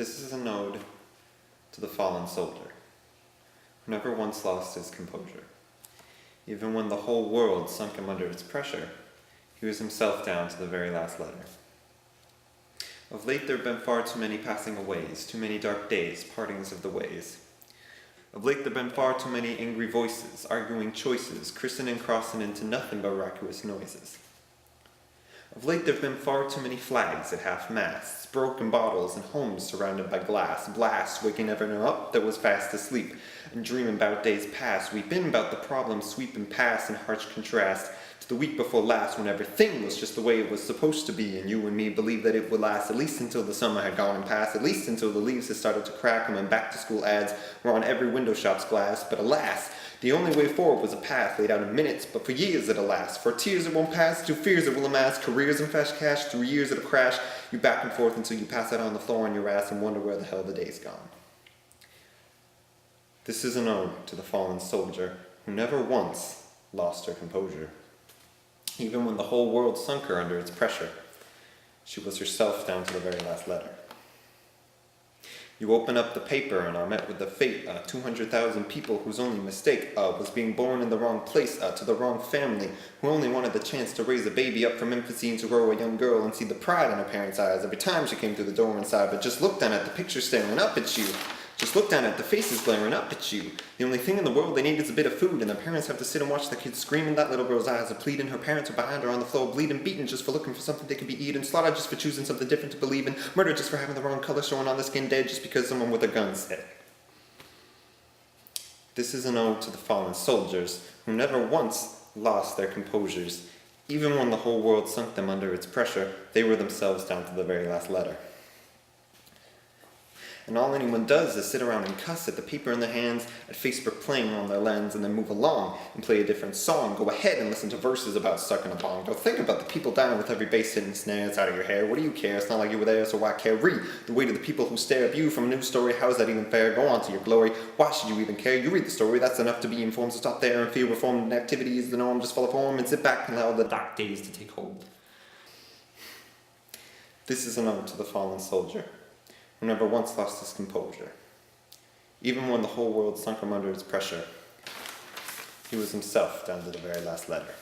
This is an ode to the fallen soldier, who never once lost his composure. Even when the whole world sunk him under its pressure, he was himself down to the very last letter. Of late there have been far too many passing aways, too many dark days, partings of the ways. Of late there have been far too many angry voices, arguing choices, christening and crossing into nothing but vacuous noises. Of late there have been far too many flags at half-masts, broken bottles and homes surrounded by glass, blasts waking everyone up that was fast asleep, and dreaming about days past, weeping about the problems sweeping past in harsh contrast to the week before last when everything was just the way it was supposed to be, and you and me believed that it would last at least until the summer had gone and passed, at least until the leaves had started to crack and when back-to-school ads were on every window shop's glass. But alas, the only way forward was a path laid out in minutes, but for years it'll last. For tears it won't pass, to fears it will amass, careers and fast cash, through years it'll crash, you back and forth until you pass out on the floor on your ass and wonder where the hell the day's gone. This is an ode to the fallen soldier, who never once lost her composure. Even when the whole world sunk her under its pressure, she was herself down to the very last letter. You open up the paper and are met with the fate, 200,000 people whose only mistake was being born in the wrong place, to the wrong family, who only wanted the chance to raise a baby up from infancy and to grow a young girl and see the pride in her parents' eyes every time she came through the door inside, but just look down at the picture staring up at you. Just look down at the faces glaring up at you. The only thing in the world they need is a bit of food, and their parents have to sit and watch the kids scream in that little girl's eyes are pleading. Her parents are behind her on the floor, bleeding, beaten just for looking for something they could be eaten, slaughtered just for choosing something different to believe in, murdered just for having the wrong color showing on their skin, dead just because someone with a gun said. This is an ode to the fallen soldiers, who never once lost their composures. Even when the whole world sunk them under its pressure, they were themselves down to the very last letter. And all anyone does is sit around and cuss at the paper in their hands, at Facebook playing on their lens, and then move along and play a different song. Go ahead and listen to verses about sucking a bong. Don't think about the people dying with every bass hitting snares out of your hair. What do you care? It's not like you were there, so why care? Read the weight of the people who stare at you from a news story. How is that even fair? Go on to your glory. Why should you even care? You read the story. That's enough to be informed. So stop there and feel reformed. Activity is the norm. Just follow form and sit back and allow the dark days to take hold. This is an ode to the fallen soldier, who never once lost his composure. Even when the whole world sunk him under its pressure, he was himself down to the very last letter.